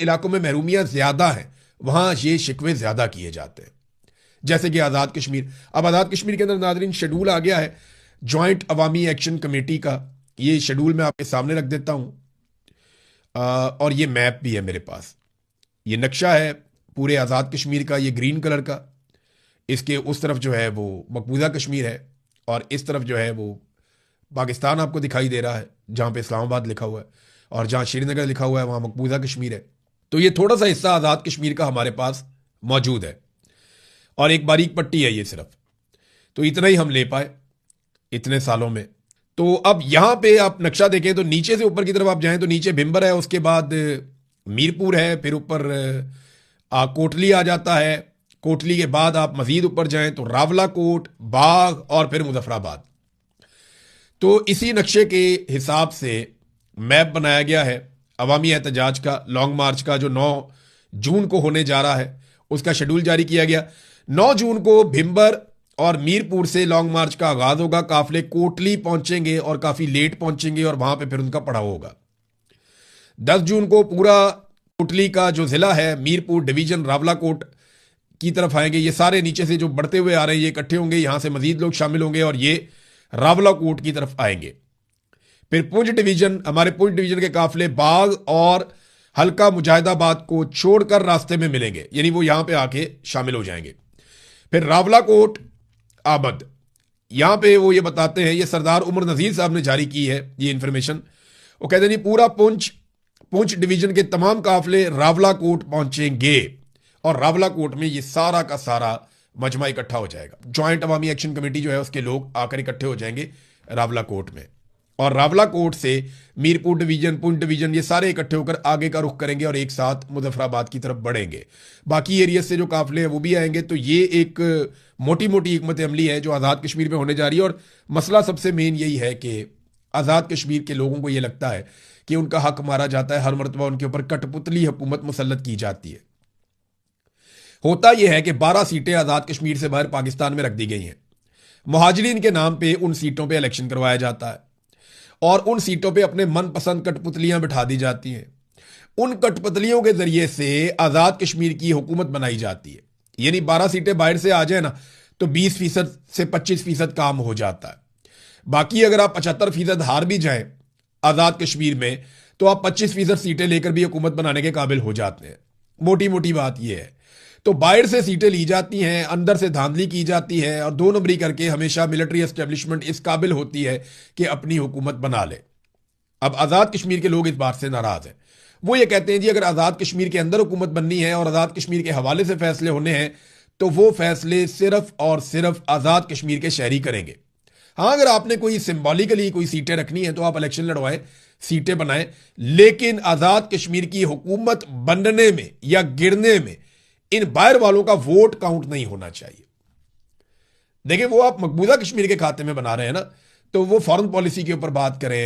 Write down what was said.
इलाकों में महरूमियां ज्यादा हैं वहां ये शिकवे ज्यादा किए जाते हैं, जैसे कि आज़ाद कश्मीर। अब आज़ाद कश्मीर के अंदर नाजरीन शेड्यूल आ गया है ज्वाइंट अवामी एक्शन कमेटी का। ये शेड्यूल मैं आपके सामने रख देता हूं, और ये मैप भी है मेरे पास। ये नक्शा है पूरे आज़ाद कश्मीर का, ये ग्रीन कलर का। इसके उस तरफ जो है वो मकबूजा कश्मीर है, और इस तरफ जो है वो पाकिस्तान आपको दिखाई दे रहा है, जहां पे इस्लामाबाद लिखा हुआ है, और जहां श्रीनगर लिखा हुआ है वहां मकबूजा कश्मीर है। तो ये थोड़ा सा हिस्सा आज़ाद कश्मीर का हमारे पास मौजूद है, और एक बारीक पट्टी है ये सिर्फ। तो इतना ही हम ले पाए इतने सालों में। तो अब यहां पे आप नक्शा देखें तो नीचे से ऊपर की तरफ आप जाएं तो नीचे भिंबर है, उसके बाद मीरपुर है, फिर ऊपर कोटली आ जाता है। कोटली के बाद आप मजीद ऊपर जाएं तो रावलाकोट, बाग और फिर मुजफ्फराबाद। तो इसी नक्शे के हिसाब से मैप बनाया गया है अवामी एहतजाज का, लॉन्ग मार्च का, जो 9 जून को होने जा रहा है। उसका शेड्यूल जारी किया गया। 9 जून को भिंबर और मीरपुर से लॉन्ग मार्च का आगाज होगा। काफिले कोटली पहुंचेंगे और काफी लेट पहुंचेंगे, और वहां पे फिर उनका पड़ाव होगा। 10 जून को पूरा कोटली का जो जिला है, मीरपुर डिवीजन रावलाकोट की तरफ आएंगे। ये सारे नीचे से जो बढ़ते हुए आ रहे हैं ये इकट्ठे होंगे, यहां से मजीद लोग शामिल होंगे और ये रावलाकोट की तरफ आएंगे। फिर पुंछ डिवीजन, हमारे पुंछ डिवीजन के काफिले बाग और हल्का मुजाहिदाबाद को छोड़कर रास्ते में मिलेंगे, यानी वो यहां पे आके शामिल हो जाएंगे। फिर रावलाकोट आमद, यहां पे वो ये बताते हैं, ये सरदार उमर नजीर साहब ने जारी की है ये इंफॉर्मेशन। वो कहते हैं पूरा पुंछ डिवीजन के तमाम काफिले रावलाकोट पहुंचेंगे, और रावलाकोट में ये सारा का सारा मजमा इकट्ठा हो जाएगा। ज्वाइंट अवामी एक्शन कमेटी जो है उसके लोग आकर इकट्ठे हो जाएंगे रावलाकोट में, और रावलाकोट से मीरपुर डिवीजन, पुंछ डिवीजन, ये सारे इकट्ठे होकर आगे का रुख करेंगे और एक साथ मुजफ्फराबाद की तरफ बढ़ेंगे। बाकी एरिया से जो काफिले हैं वो भी आएंगे। तो ये एक मोटी मोटी हिकमत अमली है जो आज़ाद कश्मीर में होने जा रही है। और मसला सबसे मेन यही है कि आज़ाद कश्मीर के लोगों को ये लगता है कि उनका हक मारा जाता है, हर मरतबा उनके ऊपर कठपुतली हुकूमत मुसल्लत की जाती है। होता यह है कि 12 सीटें आज़ाद कश्मीर से बाहर पाकिस्तान में रख दी गई हैं। मुहाजिरीन के नाम पे उन सीटों पे इलेक्शन करवाया जाता है, और उन सीटों पे अपने मनपसंद कठपुतलियां बिठा दी जाती हैं। उन कठपुतलियों के जरिए से आज़ाद कश्मीर की हुकूमत बनाई जाती है। यानी 12 सीटें बाहर से आ जाए ना तो 20% से 25% काम हो जाता है। बाकी अगर आप 75% हार भी जाएं आज़ाद कश्मीर में, तो आप 25% सीटें लेकर भी हुकूमत बनाने के काबिल हो जाते हैं। मोटी मोटी बात यह है। तो बाहर से सीटें ली जाती हैं, अंदर से धांधली की जाती है, और 2 नंबरी करके हमेशा मिलिट्री एस्टेब्लिशमेंट इस काबिल होती है कि अपनी हुकूमत बना ले। अब आज़ाद कश्मीर के लोग इस बात से नाराज हैं। वो ये कहते हैं जी अगर आज़ाद कश्मीर के अंदर हुकूमत बननी है और आज़ाद कश्मीर के हवाले से फैसले होने हैं तो वो फैसले सिर्फ और सिर्फ आज़ाद कश्मीर के शहरी करेंगे। हाँ, अगर आपने कोई सिंबॉलिकली कोई सीटें रखनी है तो आप इलेक्शन लड़वाएं, सीटें बनाएं, लेकिन आज़ाद कश्मीर की हुकूमत बनने में या गिरने में इन बाहर वालों का वोट काउंट नहीं होना चाहिए। देखिए, वो आप मकबूजा कश्मीर के खाते में बना रहे हैं ना, तो वो फॉरेन पॉलिसी के ऊपर बात करें,